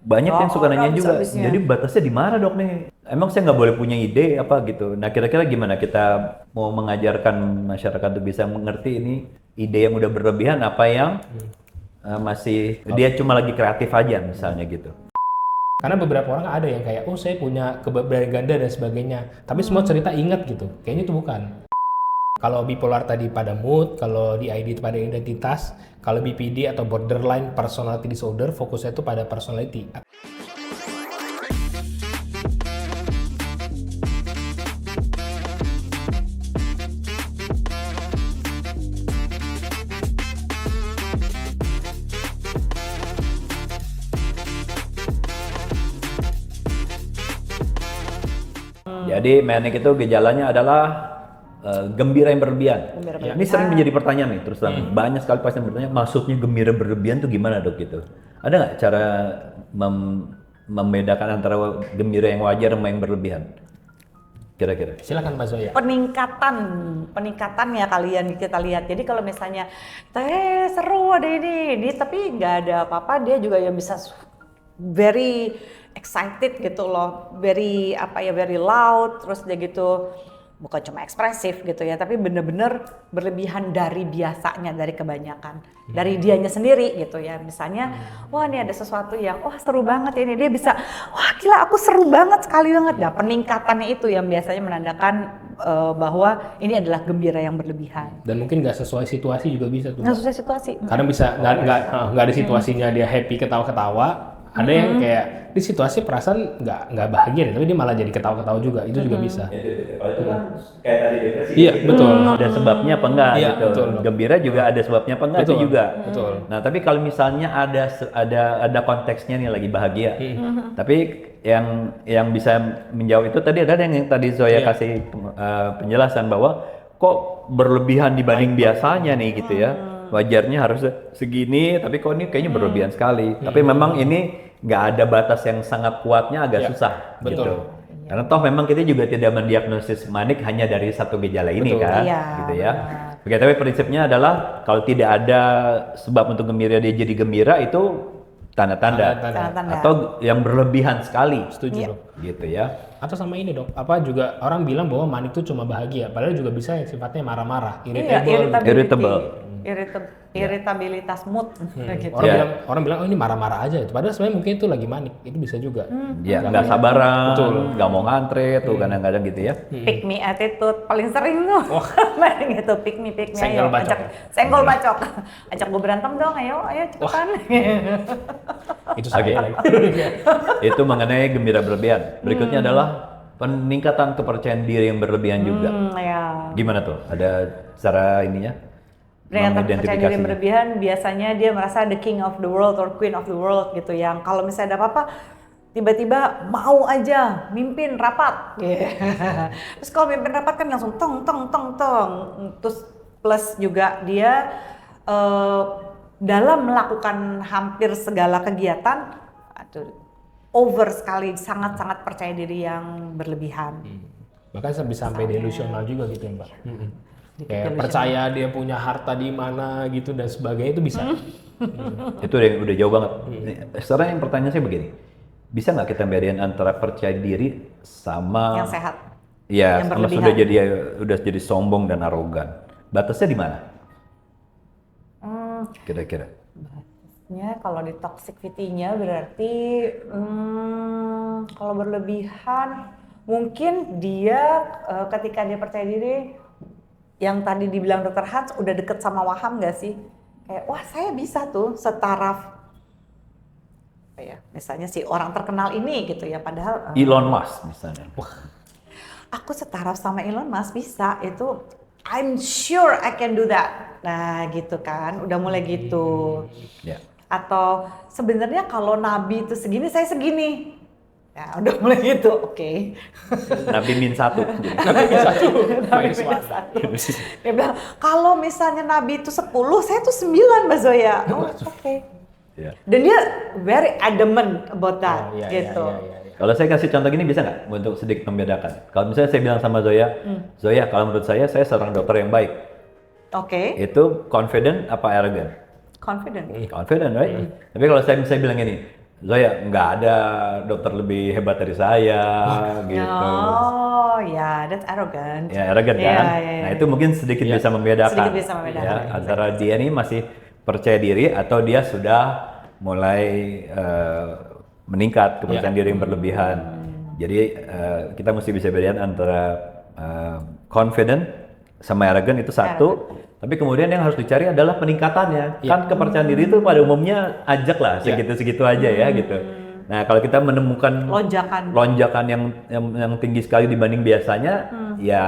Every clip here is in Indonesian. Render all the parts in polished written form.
Banyak yang suka nanya juga, habis-habisnya. jadi batasnya di mana dok nih? Emang saya nggak boleh punya ide apa gitu. Nah kira-kira gimana kita mau mengajarkan masyarakat untuk bisa mengerti ini ide yang udah berlebihan apa yang masih dia cuma lagi kreatif aja misalnya gitu. Karena beberapa orang ada yang kayak, oh saya punya keberadaan ganda dan sebagainya. Tapi semua cerita ingat gitu. Kayaknya itu bukan. Kalau bipolar tadi pada mood, kalau DID itu pada identitas, kalau BPD atau borderline personality disorder fokusnya itu pada personality. Jadi manic itu gejalanya adalah gembira yang berlebihan. Gembira Ya, ini sering menjadi pertanyaan nih terus terang. Banyak sekali pasien bertanya, maksudnya gembira berlebihan tuh gimana dok gitu? Ada nggak cara membedakan antara gembira yang wajar sama yang berlebihan? Kira-kira? Silakan Mbak Zoya. peningkatan ya kalian kita lihat. Jadi kalau misalnya seru ada ini tapi nggak ada apa-apa, dia juga yang bisa very excited gitu loh, very loud, terus dia gitu bukan cuma ekspresif gitu ya, tapi bener-bener berlebihan dari biasanya, dari kebanyakan, dari dianya sendiri gitu ya. Misalnya, wah ini ada sesuatu yang, wah seru banget ini, dia bisa, wah gila aku seru banget, sekali banget. Nah peningkatannya itu yang biasanya menandakan bahwa ini adalah gembira yang berlebihan. Dan mungkin nggak sesuai situasi juga bisa tuh. Nggak sesuai situasi. Karena bisa nggak ada situasinya dia happy ketawa-ketawa. Ada yang kayak di situasi perasaan nggak bahagia deh, tapi dia malah jadi ketawa-ketawa juga. Itu juga bisa. Kalau itu kan kayak tadi depresi. Iya betul. Ada sebabnya apa enggak Iya, gitu. betul. Gembira juga ada sebabnya apa enggak itu Betul, juga. betul. Nah, tapi kalau misalnya ada konteksnya nih lagi bahagia. Tapi yang bisa menjawab itu tadi ada yang tadi Zoya Iya. kasih penjelasan bahwa kok berlebihan dibanding biasanya nih gitu ya. Wajarnya harus segini, tapi kok ini kayaknya berlebihan sekali. Tapi memang ini nggak ada batas yang sangat kuatnya, agak Ya, susah betul. gitu. Karena toh memang kita juga tidak mendiagnosis manik hanya dari satu gejala ini Betul. kan, Iya, gitu ya. Oke, tapi prinsipnya adalah kalau tidak ada sebab untuk gembira dia jadi gembira itu tanda-tanda Tanda-tanda. atau yang berlebihan sekali, Setuju Iya. dok. gitu ya. Atau sama ini dok, apa juga orang bilang bahwa manik itu cuma bahagia, padahal juga bisa yang sifatnya marah-marah, Iya, irritable. iritabilitas mood gitu. Orang bilang oh ini marah-marah aja itu, padahal sebenarnya mungkin itu lagi manik, itu bisa juga. Ya nggak sabaran, Betul. nggak mau ngantre tuh kadang-kadang gitu ya. Pick me attitude paling sering tuh. gitu, pick me Senggol ayo bacok. senggol bacok. Ajak gue berantem dong, ayo cepetan. Itu saya Oke. lagi. Itu mengenai gembira berlebihan. Berikutnya adalah peningkatan kepercayaan diri yang berlebihan juga. Ya. Gimana tuh? Ada cara ininya? Peningkatan percaya diri yang Mengidentifikasinya. berlebihan biasanya dia merasa the king of the world or queen of the world gitu, yang kalau misalnya ada apa-apa tiba-tiba mau aja mimpin rapat. Terus kalau mimpin rapat kan langsung tong. Terus plus juga dia dalam melakukan hampir segala kegiatan over sekali, sangat-sangat percaya diri yang berlebihan. Bahkan bisa sampai delusional juga gitu ya mbak. Kayak percaya dia punya harta di mana gitu dan sebagainya itu bisa. Itu udah jauh banget. Sekarang yang pertanyaan saya begini, bisa nggak kita bedain antara percaya diri sama Yang sehat. ya yang sama berlebihan. sudah jadi sombong dan arogan. Batasnya di mana? Kira-kira? Ya, kalau di toxicity-nya berarti kalau berlebihan mungkin dia ketika dia percaya diri, yang tadi dibilang Dr. Hans udah deket sama Waham gak sih? Kayak wah saya bisa tuh setaraf ya, misalnya si orang terkenal ini gitu ya, padahal Elon Musk misalnya. aku setaraf sama Elon Musk bisa, itu I'm sure I can do that. Nah gitu kan, udah mulai gitu. Ya. Atau sebenarnya kalau Nabi itu segini, saya segini. Ya udah mulai gitu, oke. Nabi min satu. Nabi bisa tuh. Nabi minus satu. Dia bilang, kalau misalnya Nabi itu 10, saya tuh 9 Mbak Zoya. Oh oke. Ya. Dan dia very adamant about that, Iya, gitu. iya. Kalau saya kasih contoh gini bisa nggak untuk sedikit membedakan? Kalau misalnya saya bilang sama Zoya, Zoya kalau menurut saya seorang dokter yang baik. Oke, Itu confident apa arrogant? confident. Confident, right? Tapi kalau saya bilang gini, Zoya, nggak ada dokter lebih hebat dari saya, gitu. Oh, ya, that's arrogant. Ya, arrogant Iya, kan? iya, Nah, iya. itu mungkin sedikit bisa membedakan. Sedikit bisa membedakan, Ya, exactly. antara dia ini masih percaya diri atau dia sudah mulai meningkat kepercayaan diri yang berlebihan. Jadi kita mesti bisa bedain antara confident sama arrogant itu satu. Tapi kemudian yang harus dicari adalah peningkatannya. Kan kepercayaan diri itu pada umumnya ajak lah segitu-segitu aja ya gitu. Nah, kalau kita menemukan lonjakan yang tinggi sekali dibanding biasanya, ya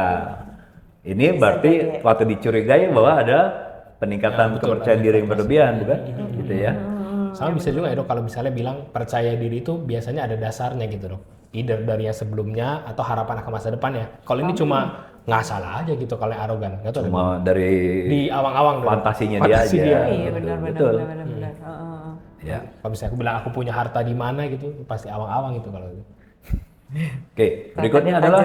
ini berarti waktu dicurigai bahwa ada peningkatan kepercayaan diri yang berlebihan, bukan? Gitu ya. Sama bisa juga ya dok, kalau misalnya bilang percaya diri itu biasanya ada dasarnya gitu dok. Either dari yang sebelumnya atau harapan akan masa depan ya. Kalau ini cuma nggak salah aja gitu kalau yang arogan. Nggak tahu Cuma dari di awang-awang dok. fantasinya dia aja. Iya, benar. Ya. Kalau misalnya aku bilang aku punya harta di mana gitu, pasti awang-awang gitu kalau itu. Oke, berikutnya adalah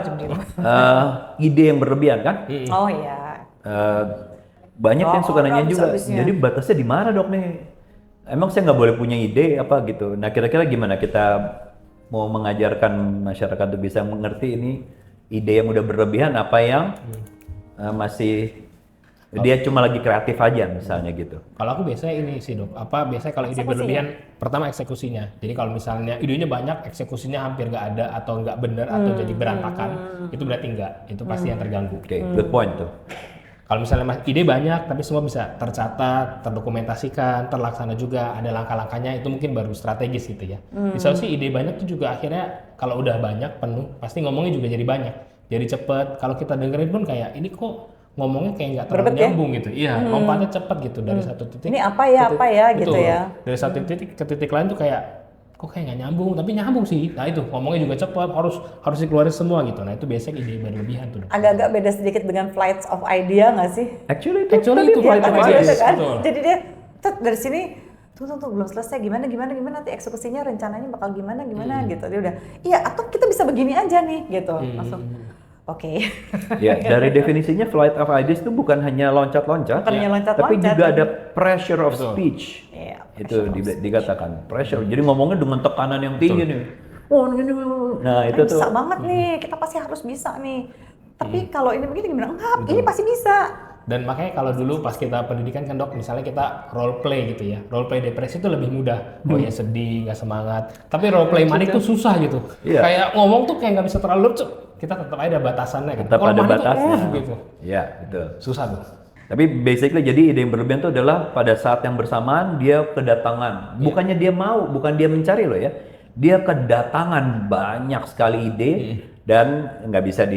ide yang berlebihan kan? Oh iya. Banyak yang suka nanya juga, habis-habisnya. jadi batasnya di mana dok nih? Emang saya nggak boleh punya ide apa gitu? Nah kira-kira gimana kita mau mengajarkan masyarakat untuk bisa mengerti ini ide yang udah berlebihan apa yang masih dia cuma lagi kreatif aja misalnya gitu. Kalau aku biasanya ini sih dok, biasanya kalau ide berlebihan, pertama eksekusinya. Jadi kalau misalnya idenya banyak, eksekusinya hampir nggak ada atau nggak benar atau jadi berantakan, itu berarti enggak, itu pasti yang terganggu. Oke, good point tuh. Kalau misalnya ide banyak tapi semua bisa tercatat, terdokumentasikan, terlaksana juga, ada langkah-langkahnya, itu mungkin baru strategis gitu ya. Bisa sih ide banyak tuh juga akhirnya kalau udah banyak penuh, pasti ngomongnya juga jadi banyak, jadi cepet. Kalau kita dengerin pun kayak ini kok ngomongnya kayak nggak terlalu nyambung gitu. Iya, lompatnya cepet gitu dari satu titik. Ini apa ya gitu betul. ya. Dari satu titik ke titik lain tuh kayak kok kayak nggak nyambung, tapi nyambung sih. Nah itu ngomongnya juga cepet, harus dikeluarin semua gitu. Nah itu biasanya ide berlebihan tuh. Agak-agak beda sedikit dengan flights of idea nggak sih? Actually itu flight of Iya, ideas, kan? betul. Jadi dia dari sini tunggu belum selesai gimana nanti eksekusinya rencananya bakal gimana gitu. Dia udah iya atau kita bisa begini aja nih gitu. Langsung oke. Ya, dari definisinya flight of ideas itu bukan hanya loncat-loncat, Bukan hanya loncat-loncat, tapi juga tapi- ada pressure of speech. Iya, Itu dikatakan pressure. Jadi ngomongnya dengan tekanan yang tinggi nih. Oh, ini. Nah, itu tuh. bisa banget nih, kita pasti harus bisa nih. Tapi kalau ini begini gimana? Enggak, ini pasti bisa. Dan makanya kalau dulu pas kita pendidikan kan dok, misalnya kita role play gitu ya, role play depresi itu lebih mudah. Oh ya sedih, nggak semangat. Tapi role play manik tuh susah gitu. Iya. Kayak ngomong tuh kayak nggak bisa terlalu lucu. Kita tetap ada batasannya kan. Tetap Kalau ada manik tuh, batasnya. gitu. Ya, betul. Susah tuh. Tapi basically jadi ide yang berlebihan itu adalah pada saat yang bersamaan dia kedatangan. Bukannya dia mau, bukan dia mencari loh ya. Dia kedatangan banyak sekali ide dan nggak bisa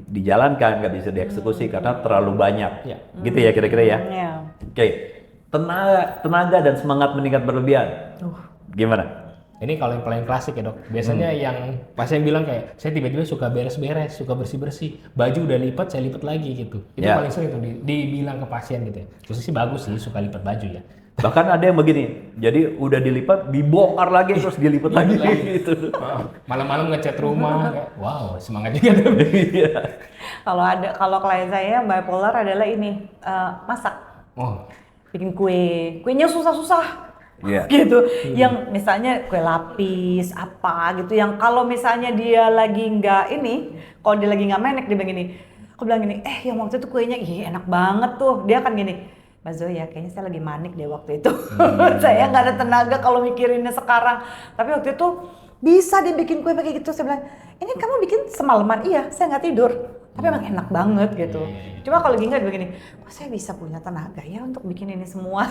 dijalankan, nggak bisa dieksekusi karena terlalu banyak. Iya. Gitu ya kira-kira ya. Iya. Oke. Tenaga dan semangat meningkat berlebihan. Gimana? Ini kalau yang paling klasik ya dok. Biasanya yang pasien bilang kayak saya tiba-tiba suka beres-beres, suka bersih-bersih. Baju udah lipat, saya lipat lagi gitu. Itu Ya. paling sering tuh dibilang ke pasien gitu ya. Terus sih bagus sih suka lipat baju ya. Bahkan ada yang begini, jadi udah dilipat, dibongkar lagi terus dilipat lagi gitu. Malam-malam ngechat rumah, kayak, wow semangat juga tuh. Iya. Kalau klien saya bipolar adalah ini masak, Oh, bikin kuenya susah-susah. Iya. Gitu, yang misalnya kue lapis apa gitu, yang kalau misalnya dia lagi nggak ini, kalau dia lagi nggak menek dia bilang gini, aku bilang gini, yang waktu itu kuenya enak banget tuh, dia akan gini, Mbak Zoya kayaknya saya lagi manik deh waktu itu, saya nggak ada tenaga kalau mikirinnya sekarang, tapi waktu itu bisa dia bikin kue kayak gitu, saya bilang, ini kamu bikin semalaman, iya saya nggak tidur, tapi emang enak banget gitu. Cuma kalau lagi nggak begini, kok saya bisa punya tenaga ya untuk bikin ini semua.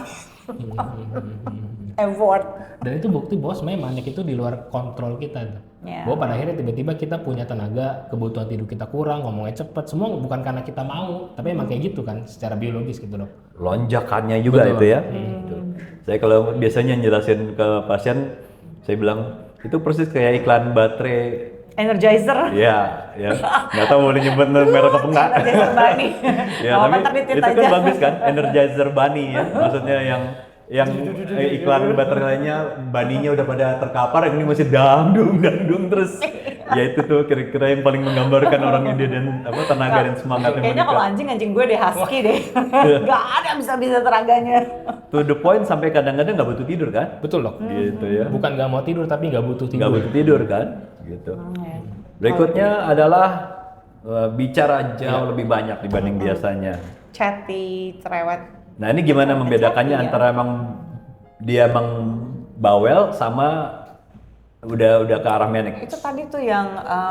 Effort. dan itu bukti bahwa sebenarnya manik itu di luar kontrol kita tuh. Ya. Bahwa pada akhirnya tiba-tiba kita punya tenaga, kebutuhan tidur kita kurang, ngomongnya cepet, semua bukan karena kita mau, tapi emang kayak gitu kan, secara biologis gitu dok. Lonjakannya juga Betul. itu ya. Gitu. Saya kalau biasanya jelasin ke pasien, saya bilang itu persis kayak iklan baterai. Energizer. Iya, ya. Nggak tahu boleh nyebut merek apa enggak. Energizer Bunny. Ya, Apa tapi ntar ditit itu kan aja. bagus kan, Energizer Bunny ya. Maksudnya yang iklan baterainya baninya udah pada terkapar, yang ini masih dangdung terus Ya itu tuh kira-kira yang paling menggambarkan orang ide dan tenaga dan semangat yang Kayaknya kalau menikah. anjing gue deh husky deh. Gak ada bisa-bisa tenaganya. To the point sampai kadang-kadang nggak butuh tidur kan? Betul dok. Gitu ya. Bukan nggak mau tidur tapi nggak butuh tidur. Nggak butuh tidur kan? Gitu. Berikutnya adalah bicara jauh lebih banyak dibanding biasanya. Chatty, cerewet. Nah ini gimana membedakannya Chatty, ya. antara dia emang bawel sama udah ke arah manic? Itu tadi tuh yang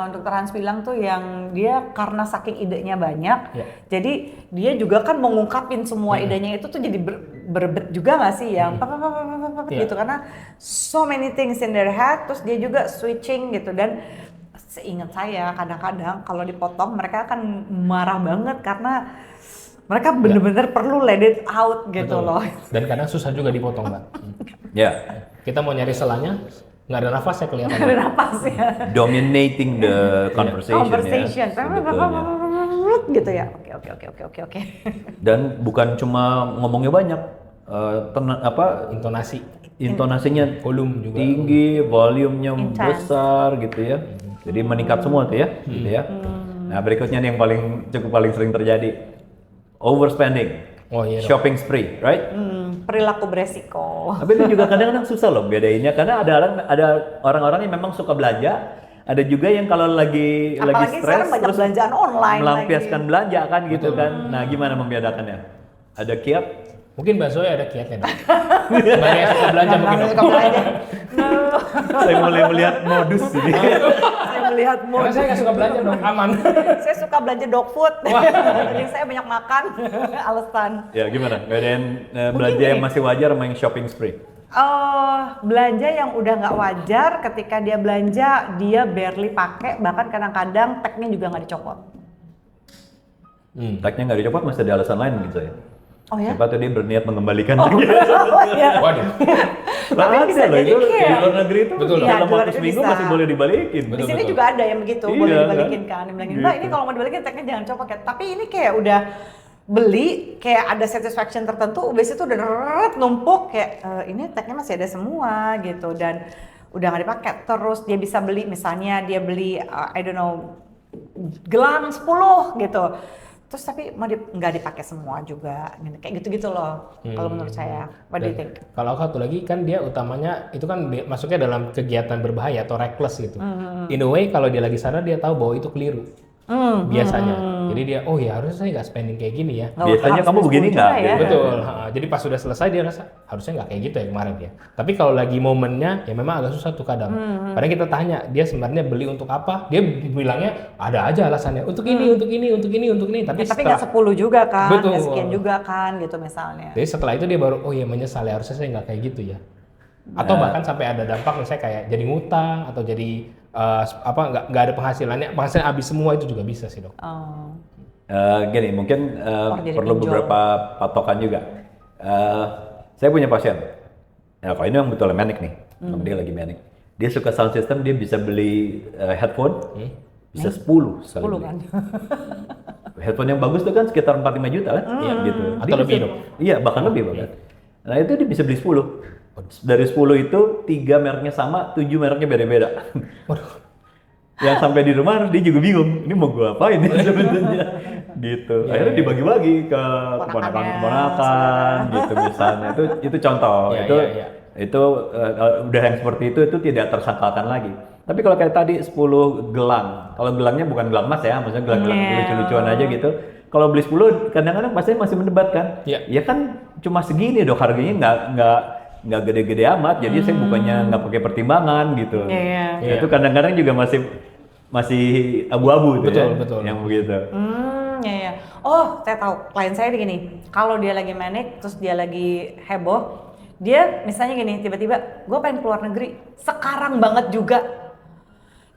Dr. Hans bilang tuh yang dia karena saking idenya banyak, Ya. jadi dia juga kan mengungkapin semua idenya itu tuh jadi berebet juga nggak sih yang Ya. gitu karena so many things in their head, terus dia juga switching gitu dan seingat saya kadang-kadang kalau dipotong mereka akan marah banget karena mereka bener-bener perlu let it out gitu Betul. loh. Dan kadang susah juga dipotong mbak. Ya, Kita mau nyari selanya, nggak ada nafasnya kelihatan. Ada napasnya. dominating the conversation, Conversation. ya. Sebetulnya. Gitu ya. Oke. Dan bukan cuma ngomongnya banyak, Intonasi, intonasinya volume juga. tinggi, volumenya Intense. besar gitu ya. Jadi meningkat semua tuh ya, gitu ya. Nah berikutnya nih yang paling sering terjadi, overspending, Oh iya dok. shopping spree, right? Perilaku beresiko. Tapi itu juga kadang-kadang susah loh bedainnya karena ada orang-orang yang memang suka belanja, ada juga yang kalau lagi Apalagi stres sekarang banyak terus belanjaan online melampiaskan lagi. belanja kan gitu kan. Nah, gimana membedakannya? Ada kiat? Mungkin Mbak Zoe ada kiatnya dok. Banyak yang suka belanja mungkin dok. Suka belanja. Saya mulai melihat modus ini. Saya melihat Karena saya nggak suka belanja dok, aman. Saya suka belanja dog food. Jadi saya banyak makan. Alasan. Ya gimana? Bedain belanja yang masih wajar sama yang shopping spree? Belanja yang udah nggak wajar ketika dia belanja dia barely pakai bahkan kadang-kadang tagnya juga nggak dicopot. Tagnya nggak dicopot masih ada alasan lain gitu ya. Oh ya? Siapa tuh dia berniat mengembalikan Oh ya. Waduh. Tapi Ada bisa loh jadi itu di kayak- luar negeri itu Betul, Iya, dalam di luar waktu negeri seminggu bisa. masih boleh dibalikin. Di Betul, sini betul. juga ada yang begitu, Iya, boleh kan? dibalikin kan. Dibilangin, Mbak Gitu. ini kalau mau dibalikin tagnya jangan copot kayak. Tapi ini kayak udah beli, kayak ada satisfaction tertentu, habis itu udah numpuk kayak ini tagnya masih ada semua gitu dan udah nggak dipakai. Terus dia bisa beli, misalnya dia beli I don't know gelang 10 gitu. Terus tapi nggak dipakai semua juga, kayak gitu-gitu loh. Kalau menurut saya, what do you think? Kalau satu lagi kan dia utamanya itu kan masuknya dalam kegiatan berbahaya atau reckless gitu. In a way kalau dia lagi sadar dia tahu bahwa itu keliru. Biasanya. Jadi dia oh ya harusnya saya nggak spending kayak gini ya. Nggak Biasanya harus kamu begini juga nggak? ya. Gitu. Betul. Jadi pas sudah selesai dia rasa harusnya nggak kayak gitu ya kemarin ya. Tapi kalau lagi momennya ya memang agak susah tuh kadang. Padahal kita tanya dia sebenarnya beli untuk apa? Dia bilangnya ada aja alasannya untuk ini, untuk ini, untuk ini, untuk ini. Tapi Tapi nggak 10 juga kan, Betul. nggak sekian juga kan gitu misalnya. Jadi setelah itu dia baru oh ya menyesal ya harusnya saya nggak kayak gitu ya. Atau bahkan sampai ada dampak misalnya kayak jadi ngutang atau jadi nggak ada penghasilan habis semua itu juga bisa sih dok. Oh. Gini, mungkin jadi perlu pinjol. beberapa patokan juga. Saya punya pasien. Ya, kalau ini yang betul manic nih, memang dia lagi manic. Dia suka sound system, dia bisa beli headphone, bisa 10 sekali 10 beli. kan. Headphone yang bagus tuh kan sekitar 4-5 juta kan? Iya gitu. Atau Dia lebih, bisa- dok? Iya, bahkan lebih bahkan. Nah itu dia bisa beli 10. Dari 10 itu 3 mereknya sama, 7 mereknya beda-beda. Yang sampai di rumah dia juga bingung, ini mau gua apain ya sebenarnya gitu. Akhirnya dibagi-bagi ke keponakan-keponakan gitu misalnya. Itu contoh. Iya, itu iya, iya. itu udah yang seperti itu tidak tersangkalkan lagi. Tapi kalau kayak tadi 10 gelang, kalau gelangnya bukan gelang emas ya, maksudnya gelang-gelang Iya. lucu-lucuan aja gitu. Kalau beli 10 kadang-kadang pasti masih mendebat kan. Iya. Ya kan cuma segini dok harganya nggak gede-gede amat. Jadi saya bukannya nggak pakai pertimbangan gitu. Iya. Ya, itu kadang-kadang juga masih abu-abu tuh Betul, ya, betul. yang begitu. Ya. Oh, saya tahu. Klien saya begini. Kalau dia lagi manic, terus dia lagi heboh, dia misalnya gini, tiba-tiba, gue pengen keluar negeri, sekarang banget juga.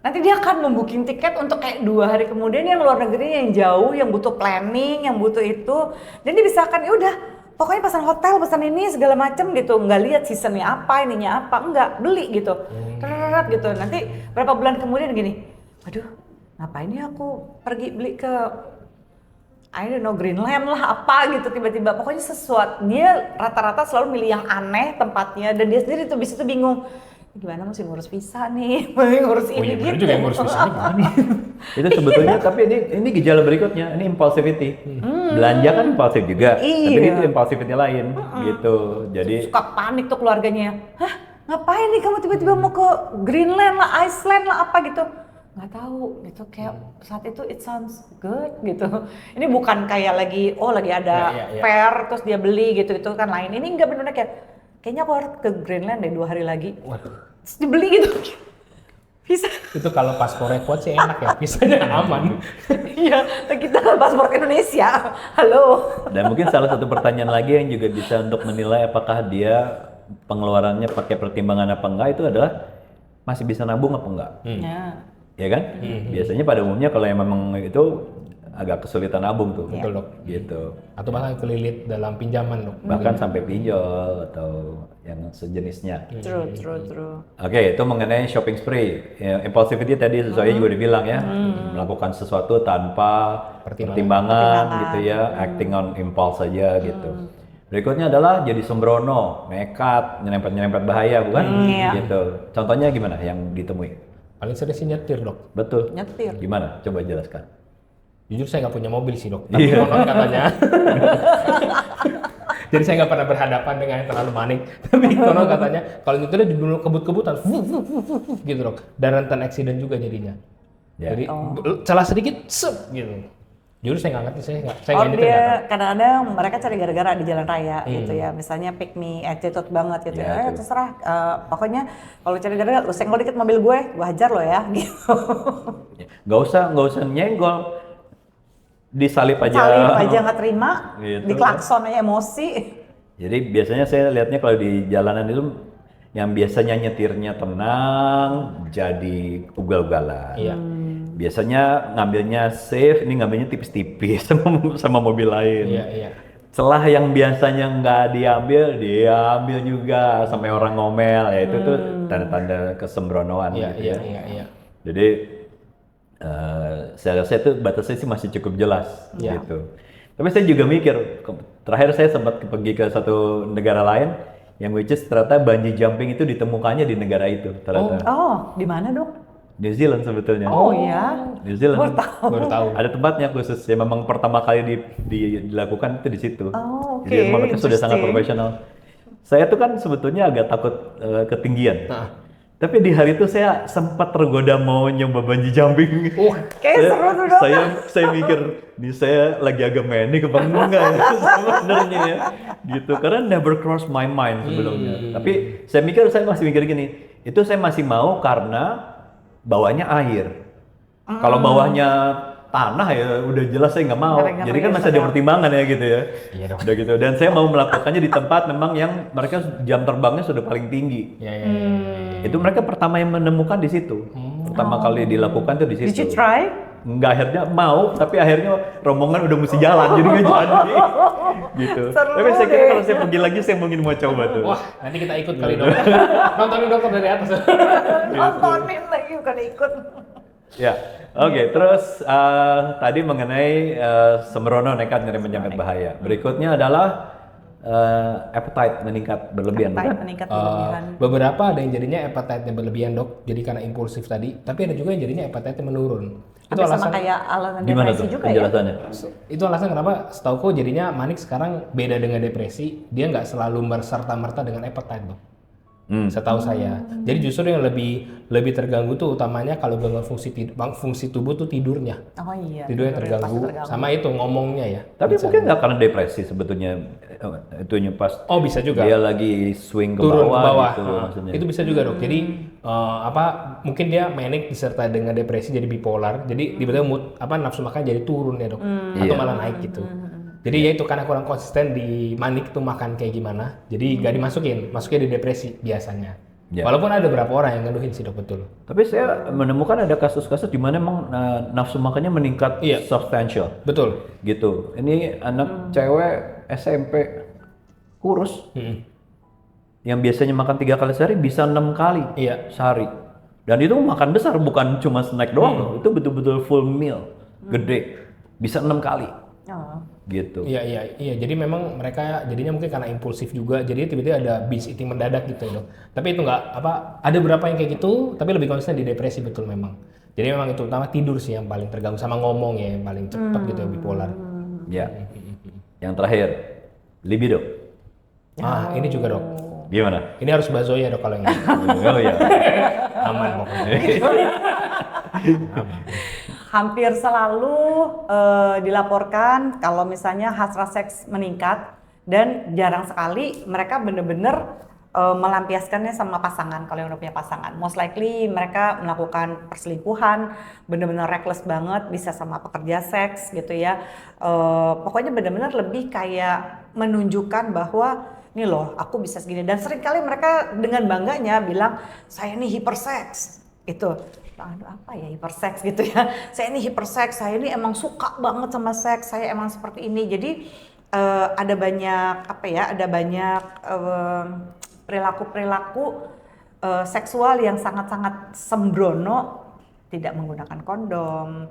Nanti dia akan membooking tiket untuk kayak 2 hari kemudian yang luar negeri yang jauh, yang butuh planning, yang butuh itu. Dan dia bisa akan, ya udah, pokoknya pesan hotel, pesan ini segala macem gitu. Nggak lihat seasonnya apa, ininya apa, enggak beli gitu. Teret gitu. Nanti berapa bulan kemudian gini, aduh, ngapain ya aku pergi beli ke I don't know Greenland lah apa gitu tiba-tiba pokoknya sesuatu dia rata-rata selalu milih yang aneh tempatnya dan dia sendiri tuh bisa tuh bingung gimana mesti ngurus visa nih, mesti ngurus Oh ini iya bener gitu. juga yang ngurus visa gimana nih? Itu sebetulnya tapi ini gejala berikutnya, ini impulsivity. Belanja kan impulsif juga, tapi Iya. itu impulsivity lain gitu. Jadi Suka panik tuh keluarganya. Hah, ngapain nih kamu tiba-tiba mau ke Greenland lah, Iceland lah apa gitu? Nggak tahu gitu, kayak saat itu it sounds good gitu. Ini bukan kayak lagi ada Ya, ya, ya. fair terus dia beli gitu, itu kan lain. Ini nggak bener-bener kayak kayaknya aku harus ke Greenland deh 2 hari lagi. Waduh. Terus dibeli gitu. Bisa. Itu kalau paspornya kuat sih enak ya, visanya aman. Iya, kita kan paspor Indonesia. Halo. dan mungkin salah satu pertanyaan lagi yang juga bisa untuk menilai apakah dia pengeluarannya pakai pertimbangan apa enggak itu adalah masih bisa nabung apa enggak. Ya. Ya kan? Biasanya pada umumnya kalau yang memang itu agak kesulitan nabung tuh. Betul dok. Gitu. Atau bahkan kelilit dalam pinjaman dok. Bahkan sampai pinjol atau yang sejenisnya. True. Oke, itu mengenai shopping spree. Ya, impulsivity tadi sesuai juga dibilang ya, melakukan sesuatu tanpa pertimbangan gitu ya, acting on impulse saja gitu. Berikutnya adalah jadi sembrono, nekat, nyerempet bahaya, bukan? Iya. Gitu. Contohnya gimana yang ditemui? Paling sering sih nyetir dok. Betul. Nyetir. Gimana? Coba jelaskan. Jujur saya nggak punya mobil sih dok, tapi Iya. konon katanya. Jadi saya nggak pernah berhadapan dengan yang terlalu manik. Tapi konon katanya kalau nyetirnya dulu kebut-kebutan, gitu dok. Dan rentan accident juga jadinya. Ya. Jadi celah sedikit, sep gitu. Jujur saya nggak ngerti, saya nggak Oh nyetir nggak tahu. dia kadang-kadang mereka cari gara-gara di jalan raya gitu ya, misalnya pick me attitude banget gitu Ya, ya, tuh. terserah, pokoknya kalau cari gara-gara lu senggol dikit mobil gue hajar lo ya gitu. Nggak usah nyenggol. Disalip aja. Salip aja nggak terima, Gitu. diklakson aja emosi. Jadi biasanya saya lihatnya kalau di jalanan itu yang biasanya nyetirnya tenang jadi ugal-ugalan. Iya. Biasanya ngambilnya safe, ini ngambilnya tipis-tipis sama mobil lain. Iya. Celah yang biasanya nggak diambil, dia ambil juga sampai orang ngomel, ya itu tuh tanda-tanda kesembronoan Iya, gitu ya. iya. Jadi saya rasa itu batasnya sih masih cukup jelas Ya. gitu. Tapi saya juga mikir, terakhir saya sempat pergi ke satu negara lain, yang which is ternyata bungee jumping itu ditemukannya di negara itu ternyata. Oh di mana dong? New Zealand sebetulnya. Oh ya, New Zealand. baru tahu. Baru tahu. Ada tempatnya khusus yang memang pertama kali dilakukan itu di situ. Oh, oke, Jadi mereka sudah sangat interesting. profesional. Saya tuh kan sebetulnya agak takut ketinggian. Nah. Tapi di hari itu saya sempat tergoda mau nyoba bungee jumping. Kayak seru tuh, Dok. Saya mikir, nih saya lagi agak menik apa enggak ya sebenarnya ya. Gitu, karena never cross my mind sebelumnya. Tapi saya masih mikir gini, itu saya masih mau karena bawahnya air. Kalau bawahnya tanah ya udah jelas saya nggak mau. Ngeri-ngeri Jadi kan masih ada sedap. pertimbangan ya gitu ya. Iya dong. Udah gitu. Dan saya mau melakukannya di tempat memang yang mereka jam terbangnya sudah paling tinggi. Iya. Itu mereka pertama yang menemukan di situ. Pertama kali dilakukan tuh di situ. Did you try? Enggak, akhirnya mau, tapi akhirnya rombongan udah mesti jalan, jadi nggak jadi. Gitu. Seru Tapi saya kira deh. kalau saya pergi lagi, saya mungkin mau coba tuh. Wah, nanti kita ikut kali dok. Nontonin dokter dari atas. Nontonin lagi bukan ikut. Ya, oke. Terus tadi mengenai sembrono nekat nyerempet bahaya. Berikutnya adalah appetite meningkat berlebihan, Appetite bukan? meningkat berlebihan. Beberapa ada yang jadinya appetite-nya berlebihan dok, jadi karena impulsif tadi. Tapi ada juga yang jadinya appetite-nya menurun. Itu Tapi sama alasan. kayak alasan Gimana depresi tuh juga ya. penjelasannya? Itu alasan kenapa setauku jadinya manik sekarang beda dengan depresi. Dia nggak selalu berserta-merta dengan appetite dok. Setahu saya. Jadi justru yang lebih terganggu tuh utamanya kalau gangguan fungsi tubuh tuh tidurnya. Oh iya. Tidurnya pasti terganggu. Sama itu ngomongnya ya. Tapi Bisa. mungkin nggak karena depresi sebetulnya itunya pas Oh bisa juga. dia lagi swing ke Turun bawah, ke bawah. gitu maksudnya. Itu bisa juga dok. Jadi mungkin dia manic disertai dengan depresi jadi bipolar. Jadi tiba-tiba mood nafsu makan jadi turun ya dok. Atau Iya. malah naik gitu. Jadi ya itu karena kurang konsisten di manik tuh makan kayak gimana. Jadi nggak masuknya di depresi biasanya. Ya. Walaupun ada beberapa orang yang ngeluhin sih dok betul. Tapi saya menemukan ada kasus-kasus di mana emang nafsu makannya meningkat Iya. substantial. Betul. Gitu. Ini anak cewek SMP kurus yang biasanya makan 3 kali sehari bisa 6 kali Iya. sehari. Dan itu makan besar, bukan cuma snack doang loh. Itu betul-betul full meal, gede, bisa 6 kali. Oh. gitu. Iya. Jadi memang mereka jadinya mungkin karena impulsif juga, jadi tiba-tiba ada binge eating mendadak gitu loh. Tapi itu nggak apa, ada beberapa yang kayak gitu, tapi lebih konsisten di depresi betul memang. Jadi memang itu utama tidur sih yang paling terganggu sama ngomong ya yang paling cepat gitu ya bipolar. Ya. Yang terakhir, libido. Ini juga dok. Gimana? Ini harus Bazoya dok kalau yang ini. Oh iya. Aman pokoknya. Hampir selalu dilaporkan kalau misalnya hasrat seks meningkat dan jarang sekali mereka benar-benar melampiaskannya sama pasangan kalau yang udah punya pasangan. Most likely mereka melakukan perselingkuhan, benar-benar reckless banget, bisa sama pekerja seks gitu ya. Pokoknya benar-benar lebih kayak menunjukkan bahwa nih loh aku bisa segini, dan seringkali mereka dengan bangganya bilang saya ini hiperseks gitu. Aduh apa ya hiperseks gitu ya, saya ini hiperseks, saya ini emang suka banget sama seks, saya emang seperti ini. Jadi ada banyak apa ya, ada banyak perilaku-perilaku seksual yang sangat-sangat sembrono, tidak menggunakan kondom,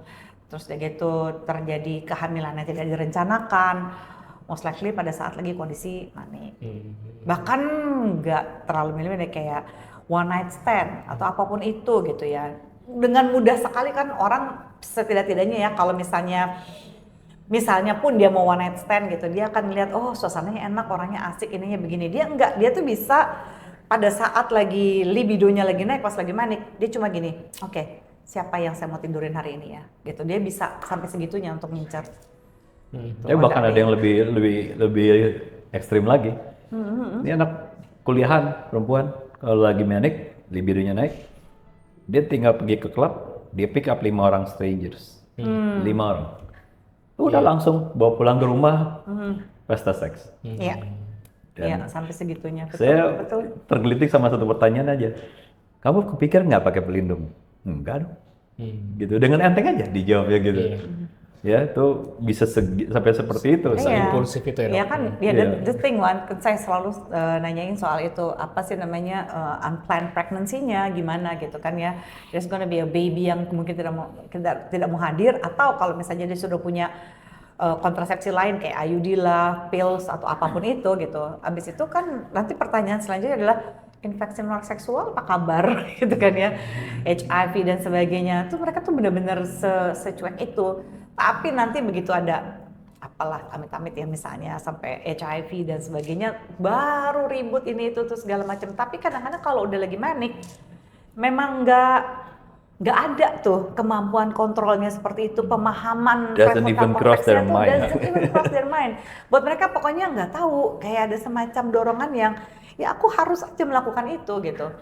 terus udah gitu terjadi kehamilan yang tidak direncanakan, most likely pada saat lagi kondisi manik. Bahkan nggak terlalu milih kayak one night stand atau apapun itu gitu ya. Dengan mudah sekali kan orang setidak-tidaknya ya kalau misalnya pun dia mau one night stand gitu, dia akan melihat oh suasananya enak, orangnya asik, ininya begini. Dia enggak, dia tuh bisa pada saat lagi libidonya lagi naik, pas lagi manik, dia cuma gini, oke, siapa yang saya mau tidurin hari ini ya gitu. Dia bisa sampai segitunya untuk ngincar. Ya bahkan ada yang lebih ekstrim lagi. Ini anak kuliahan perempuan kalau lagi manik, libidonya naik, dia tinggal pergi ke klub, dia pick up 5 orang strangers, 5 orang, udah langsung bawa pulang ke rumah, pesta seks. Iya, iya sampai segitunya. Betul, Saya betul. tergelitik sama satu pertanyaan aja, kamu kepikir nggak pakai pelindung? Enggak dong, gitu, dengan enteng aja dijawabnya gitu. Ya itu bisa sampai seperti itu. Impulsif itu ya dok. Iya kan, the thing one, saya selalu nanyain soal itu, apa sih namanya unplanned pregnancy-nya gimana gitu kan ya. There's gonna be a baby yang mungkin tidak mau hadir, atau kalau misalnya dia sudah punya kontrasepsi lain kayak IUD lah, pills atau apapun itu gitu. Abis itu kan nanti pertanyaan selanjutnya adalah infeksi menular seksual apa kabar gitu kan ya, HIV dan sebagainya. Tuh mereka tuh benar-benar secuek itu. Tapi nanti begitu ada apalah amit-amit ya misalnya sampai HIV dan sebagainya, baru ribut ini itu tuh segala macam. Tapi kadang-kadang kalau udah lagi manik, memang nggak ada tuh kemampuan kontrolnya seperti itu, pemahaman Doesn't even cross their mind. Doesn't even cross their mind. Buat mereka pokoknya nggak tahu, kayak ada semacam dorongan yang ya aku harus aja melakukan itu gitu.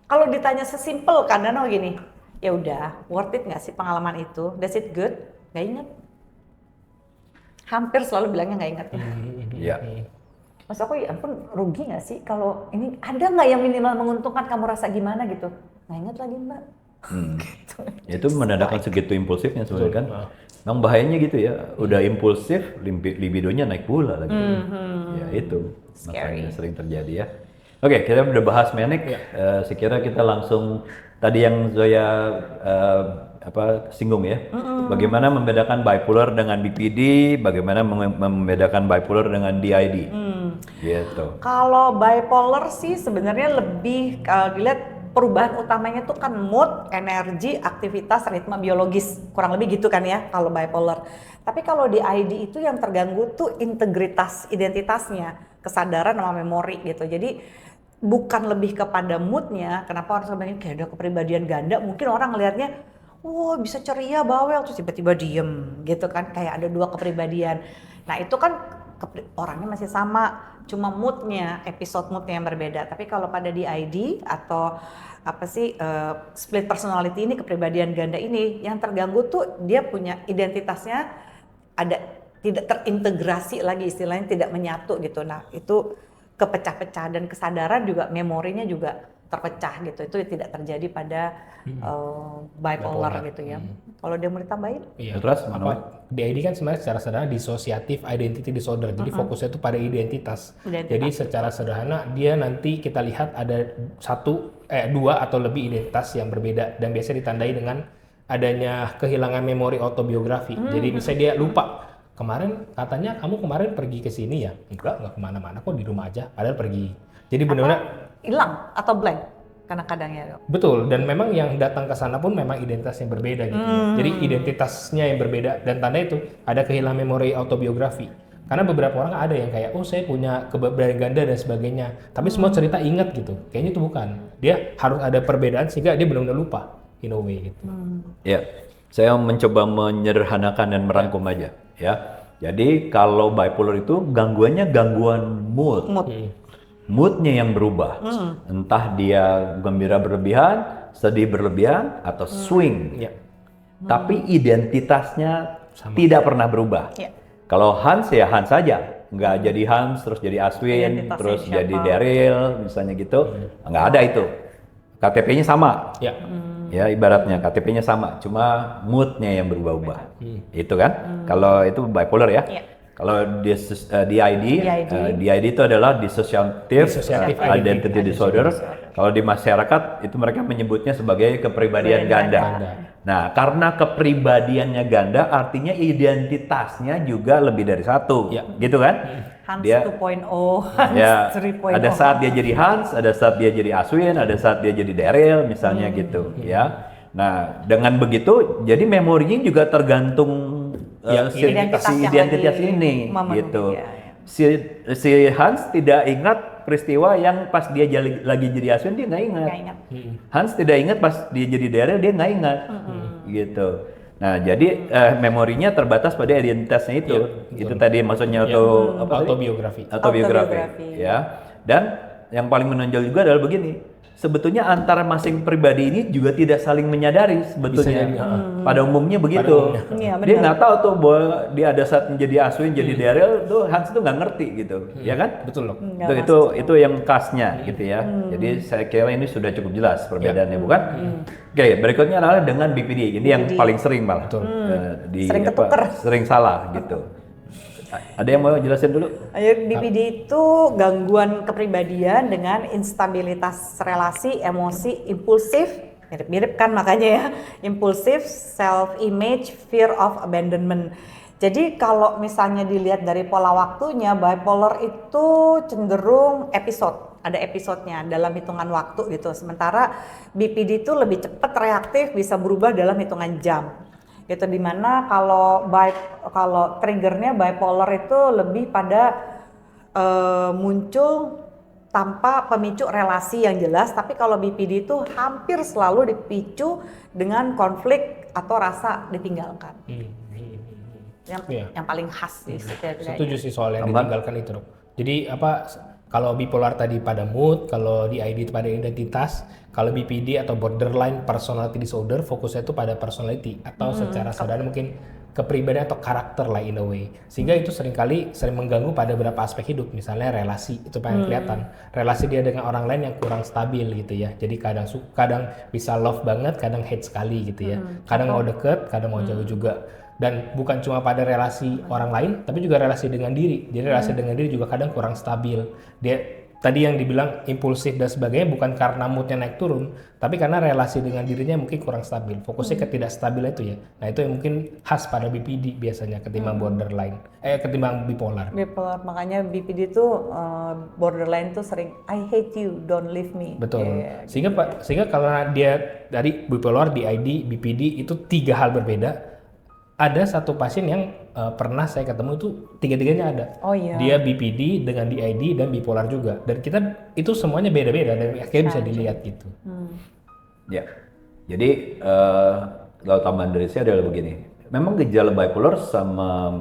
Kalau ditanya sesimpel kan, Dano gini, ya udah worth it nggak sih pengalaman itu? Does it good? Nggak inget. Hampir selalu bilangnya nggak inget. Iya. Mas aku ya ampun rugi nggak sih kalau ini, ada nggak yang minimal menguntungkan, kamu rasa gimana gitu? Nggak inget lagi mbak. Gitu. Itu menandakan segitu impulsifnya sebenarnya kan. Memang bahayanya gitu ya, udah impulsif, libidonya naik pula lagi. Ya itu makanya sering terjadi ya. Oke, kita udah bahas manik. Sekira kita langsung tadi yang Zoya singgung ya. Bagaimana membedakan bipolar dengan BPD, bagaimana membedakan bipolar dengan DID. Gitu. Kalau bipolar sih sebenarnya lebih kalau dilihat perubahan utamanya tuh kan mood, energi, aktivitas, ritme biologis, kurang lebih gitu kan ya kalau bipolar. Tapi kalau di ID itu yang terganggu tuh integritas, identitasnya, kesadaran sama memori gitu. Jadi bukan lebih kepada moodnya. Kenapa orang sebenarnya kayak ada kepribadian ganda? Mungkin orang ngelihatnya, wah bisa ceria, bawel, terus tiba-tiba diem gitu kan, kayak ada 2 kepribadian. Nah itu kan orangnya masih sama, cuma moodnya, episode moodnya yang berbeda. Tapi kalau pada DID atau split personality ini, kepribadian ganda ini, yang terganggu tuh dia punya identitasnya ada tidak terintegrasi lagi, istilahnya tidak menyatu gitu. Nah itu kepecah-pecah, dan kesadaran juga, memorinya juga terpecah gitu. Itu tidak terjadi pada bipolar gitu ya. Kalau dia mau ditambahin? Iya. Terus DID kan sebenarnya secara sederhana dissociative identity disorder. Jadi fokusnya itu pada identitas. Jadi secara sederhana dia nanti kita lihat ada 2 atau lebih identitas yang berbeda, dan biasanya ditandai dengan adanya kehilangan memori autobiografi. Jadi misalnya dia lupa kemarin katanya kamu kemarin pergi ke sini ya? Enggak kemana-mana kok, di rumah aja. Padahal pergi. Jadi benar-benar Hilang atau blank kadang-kadang ya dok. betul, dan memang yang datang ke sana pun memang identitas yang berbeda gitu ya. Jadi identitasnya yang berbeda, dan tanda itu ada kehilangan memori autobiografi. Karena beberapa orang ada yang kayak, oh saya punya keberadaan ganda dan sebagainya, tapi semua cerita ingat gitu. Kayaknya itu bukan. Dia harus ada perbedaan sehingga dia benar-benar lupa in a way gitu. Ya, saya mencoba menyederhanakan dan merangkum aja ya. Jadi kalau bipolar itu gangguannya gangguan mood. Moodnya yang berubah. Entah dia gembira berlebihan, sedih berlebihan, atau swing. Ya. Tapi identitasnya tidak pernah berubah. Ya. Kalau Hans ya Hans saja, nggak jadi Hans terus jadi Aswin, Identitasnya terus siapa? jadi Daryl misalnya gitu, nggak ada itu. KTP-nya sama, Ya. ya ibaratnya KTP-nya sama, cuma moodnya yang berubah-ubah. Itu kan? Kalau itu bipolar ya. Iya. Kalau DID, DID itu adalah dissociative Dissociative identity disorder. Kalau di masyarakat itu mereka menyebutnya sebagai kepribadian ganda. Nah, karena kepribadiannya ganda, artinya identitasnya juga lebih dari satu, Ya. gitu kan? Hans Dia 2.0, Hans ya 3.0. ada saat dia jadi Hans, ada saat dia jadi Aswin, ada saat dia jadi Daryl misalnya gitu, ya. Nah, dengan begitu, jadi memorinya juga tergantung Ya, si identitas yang identitas lagi ini, memenuhi, gitu. ya, Si Hans tidak ingat peristiwa yang pas dia lagi jadi Aswin, dia nggak ingat. Nggak ingat. Hans tidak ingat pas dia jadi Daryl, dia nggak ingat, gitu. Nah, jadi memorinya terbatas pada identitasnya itu. Itu tadi maksudnya apa tadi? Autobiografi. Autobiografi. Ya. Dan yang paling menonjol juga adalah begini. Sebetulnya antara masing pribadi ini juga tidak saling menyadari sebetulnya. Bisa jadi, Pada umumnya begitu. Iya, Dia benar. nggak tahu tuh bahwa dia ada saat menjadi Aswin, jadi Daryl, tuh Hans tuh nggak ngerti gitu, ya kan? Betul loh. Itu yang khasnya gitu ya. Jadi saya kira ini sudah cukup jelas perbedaannya, bukan? Oke, berikutnya adalah dengan BPD. Ini yang paling sering malah. Sering ketuker. Sering salah gitu. Ada yang mau jelasin dulu? Ayo, BPD itu gangguan kepribadian dengan instabilitas relasi, emosi, impulsif, mirip-mirip kan makanya ya, impulsif, self image, fear of abandonment. Jadi kalau misalnya dilihat dari pola waktunya, bipolar itu cenderung episode, ada episodenya dalam hitungan waktu gitu. Sementara BPD itu lebih cepat reaktif, bisa berubah dalam hitungan jam. Gitu, dimana kalau triggernya bipolar itu lebih pada muncul tanpa pemicu relasi yang jelas, tapi kalau BPD itu hampir selalu dipicu dengan konflik atau rasa ditinggalkan. Yang paling khas sih setidaknya. Setuju sih soal yang Tambahan. ditinggalkan itu, Dok. Jadi kalau bipolar tadi pada mood, kalau DID itu pada identitas, kalau BPD atau borderline personality disorder fokusnya itu pada personality atau secara sadar mungkin kepribadian atau karakter lah in a way. Sehingga itu sering mengganggu pada beberapa aspek hidup, misalnya relasi itu paling kelihatan. Relasi dia dengan orang lain yang kurang stabil gitu ya. Jadi kadang bisa love banget, kadang hate sekali gitu ya. Kadang mau deket, kadang mau jauh juga. Dan bukan cuma pada relasi orang lain, tapi juga relasi dengan diri. Jadi relasi dengan diri juga kadang kurang stabil. Dia tadi yang dibilang impulsif dan sebagainya bukan karena moodnya naik turun, tapi karena relasi dengan dirinya mungkin kurang stabil. Fokusnya ketidakstabilan itu ya. Nah itu yang mungkin khas pada BPD biasanya ketimbang borderline, ketimbang bipolar. Bipolar, makanya BPD itu borderline tuh sering I hate you, don't leave me. Betul. Yeah. Sehingga karena dia dari bipolar, DID, BPD itu 3 hal berbeda. Ada satu pasien yang pernah saya ketemu itu tiga-tiganya ada. Oh iya. Dia BPD dengan DID dan bipolar juga. Dan kita itu semuanya beda-beda dan akhirnya bisa dilihat gitu. Ya. Jadi kalau tambahan dari saya adalah begini. Memang gejala bipolar sama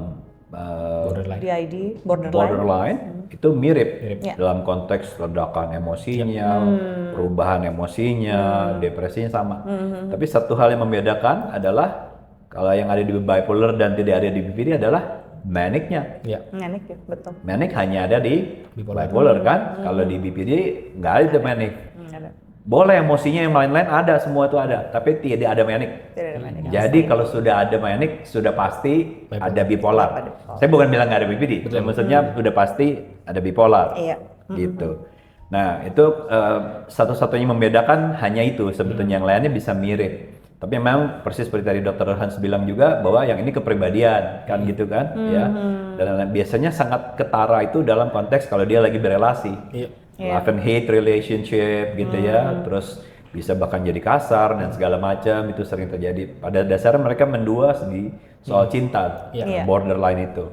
Borderline. DID, borderline. borderline itu mirip Ya. dalam konteks ledakan emosinya, perubahan emosinya, depresinya sama. Tapi satu hal yang membedakan adalah kalau yang ada di bipolar dan tidak ada di BPD adalah maniknya. Ya. Nganik ya, betul. Manic hanya ada di Bipolar. bipolar kan. Kalau di BPD nggak ada itu manic. Ada. Boleh emosinya yang lain-lain ada, semua itu ada, tapi tidak ada manic. Tidak ada manic. Jadi kalau sudah ada manic, sudah pasti ada bipolar. Saya bukan bilang nggak ada BPD, maksudnya sudah pasti ada bipolar. Iya. Gitu. Nah itu satu-satunya membedakan hanya itu, sebetulnya yang lainnya bisa mirip. Tapi memang persis seperti tadi Dr. Hans bilang juga bahwa yang ini kepribadian kan gitu kan ya. Dan biasanya sangat ketara itu dalam konteks kalau dia lagi berelasi. Iya. Love and hate relationship gitu ya. Terus bisa bahkan jadi kasar dan segala macam itu sering terjadi. Pada dasarnya mereka mendua di soal cinta, Iya. borderline itu.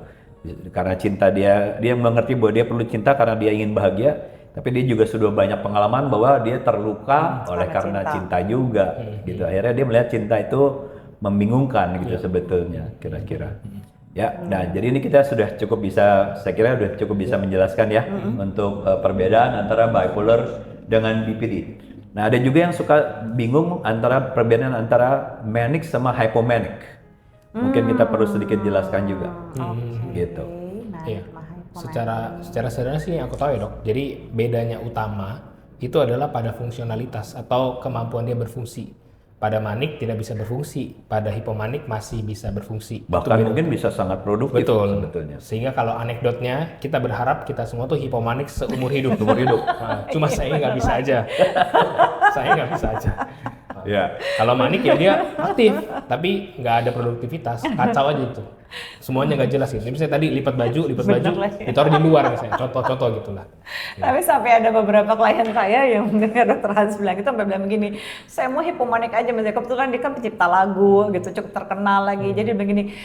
Karena cinta dia mengerti bahwa dia perlu cinta karena dia ingin bahagia, tapi dia juga sudah banyak pengalaman bahwa dia terluka oleh karena cinta juga gitu. Akhirnya dia melihat cinta itu membingungkan gitu sebetulnya kira-kira. Ya, nah jadi ini kita sudah cukup bisa, saya kira sudah cukup bisa menjelaskan ya untuk perbedaan antara bipolar dengan BPD. Nah ada juga yang suka bingung antara perbedaan antara manic sama hypomanic. Mungkin kita perlu sedikit jelaskan juga. Gitu. Iya. Secara sederhana sih yang aku tahu ya dok. Jadi bedanya utama itu adalah pada fungsionalitas atau kemampuan dia berfungsi. Pada manik tidak bisa berfungsi, pada hipomanik masih bisa berfungsi. Bahkan mungkin bisa sangat produktif sebetulnya. Sehingga kalau anekdotnya kita berharap kita semua tuh hipomanik seumur hidup. Nah, cuma saya nggak bisa aja. Saya nggak bisa aja. Ya. Kalau manik ya dia aktif, tapi nggak ada produktivitas, kacau aja itu. Semuanya nggak jelas gitu. Misalnya tadi lipat baju, ditaruh di luar misalnya. Contoh-contoh gitulah. Tapi sampai ada beberapa klien saya yang mendengar Dr. Hans bilang itu sampai bilang begini, saya mau hipomanik aja, misalnya kebetulan dia kan pencipta lagu gitu, cukup terkenal lagi. Jadi begini,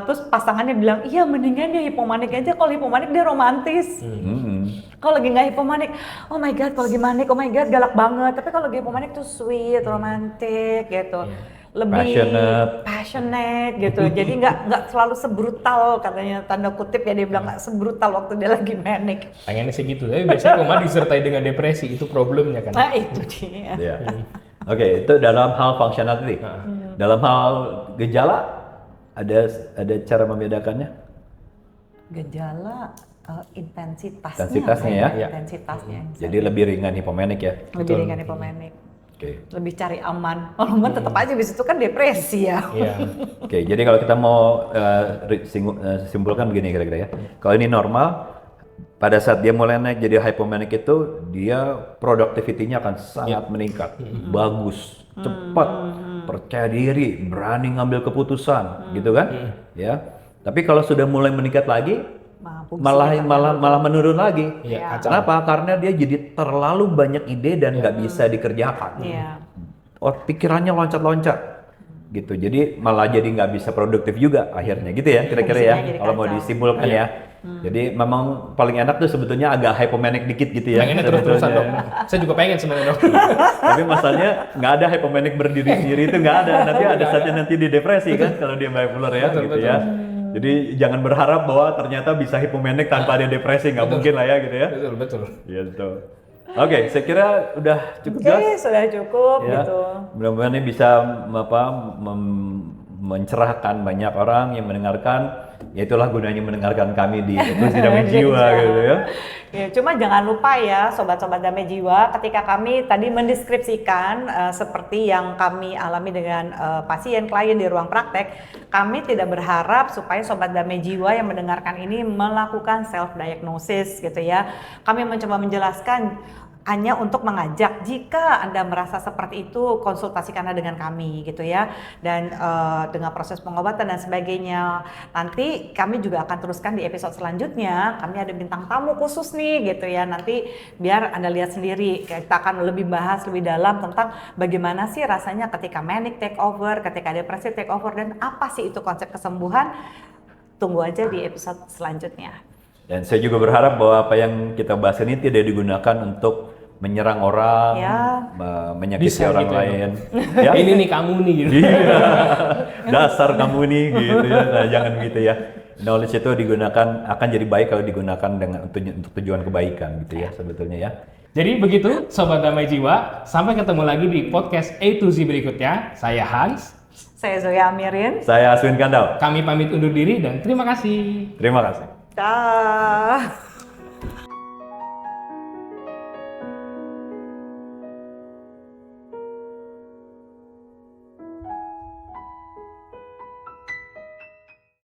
terus pasangannya bilang, iya mendingan dia hipomanik aja, kalau hipomanik dia romantis. Kalau lagi nggak hipomanik, oh my god, kalau lagi manik, oh my god, galak banget. Tapi kalau lagi hipomanik tuh sweet, romantis gitu. Lebih passionate gitu. Jadi nggak selalu sebrutal katanya, tanda kutip ya, dia bilang nggak sebrutal waktu dia lagi manic. Pengennya sih gitu, tapi biasanya koma disertai dengan depresi, itu problemnya kan. Nah itu dia. Ya. Oke, itu dalam hal functionality. Dalam hal gejala ada cara membedakannya? Gejala intensitasnya. Intensitasnya ya? Intensitasnya. Jadi lebih ringan hipomanik ya? Lebih ringan hipomanik. Oke. Lebih cari aman. Kalau aman tetap aja di situ kan depresi ya. Iya. Oke, jadi kalau kita mau simpulkan begini kira-kira ya. Kalau ini normal, pada saat dia mulai naik jadi hypomanic itu, dia productivity-nya akan sangat meningkat, bagus, cepat, percaya diri, berani ngambil keputusan, gitu kan? Ya. Tapi kalau sudah mulai meningkat lagi, malah menurun lagi. Iya, kacau. Kenapa? Karena dia jadi terlalu banyak ide dan nggak bisa dikerjakan. Iya. Pikirannya loncat-loncat gitu. Jadi malah jadi nggak bisa produktif juga akhirnya gitu ya kira-kira ya. Jadi Kalau mau kacau. disimpulkan ya. Jadi memang paling enak tuh sebetulnya agak hypomanic dikit gitu ya. Pengennya terus-terusan dok. Saya juga pengen sebenarnya dok. Tapi masalahnya nggak ada hypomanic berdiri sendiri itu nggak ada. Nanti ada saatnya nanti di depresi kan kalau dia bipolar ya gitu ya. Jadi jangan berharap bahwa ternyata bisa hypomanic tanpa ada depresi, nggak mungkin lah ya gitu ya. Betul. Gitu. Oke, saya kira udah cukup jelas. Oke, sudah cukup Ya, gitu. mudah-mudahan ini bisa mencerahkan banyak orang yang mendengarkan. Ya itulah gunanya mendengarkan kami di Eksklusi Damai Jiwa gitu ya. Ya, cuma jangan lupa ya sobat-sobat Damai Jiwa, ketika kami tadi mendeskripsikan seperti yang kami alami dengan pasien klien di ruang praktek, kami tidak berharap supaya sobat Damai Jiwa yang mendengarkan ini melakukan self diagnosis gitu ya. Kami mencoba menjelaskan hanya untuk mengajak, jika Anda merasa seperti itu, konsultasikanlah dengan kami gitu ya, dan dengan proses pengobatan dan sebagainya. Nanti kami juga akan teruskan di episode selanjutnya. Kami ada bintang tamu khusus nih gitu ya, nanti biar Anda lihat sendiri. Kita akan lebih bahas lebih dalam tentang bagaimana sih rasanya ketika manic take over, ketika depresi take over, dan apa sih itu konsep kesembuhan. Tunggu aja di episode selanjutnya. Dan saya juga berharap bahwa apa yang kita bahas ini tidak digunakan untuk menyerang orang, menyakiti Bisa orang gitu ya, lain. Ya? Ini nih kamu nih gitu. Iya. Dasar kamu nih gitu ya. Nah, jangan gitu ya. Knowledge itu akan jadi baik kalau digunakan untuk tujuan kebaikan gitu ya sebetulnya ya. Jadi begitu Sobat Damai Jiwa, sampai ketemu lagi di podcast A to Z berikutnya. Saya Hans. Saya Zoya Amirin. Saya Aswin Kandau. Kami pamit undur diri dan terima kasih. Terima kasih. Dah.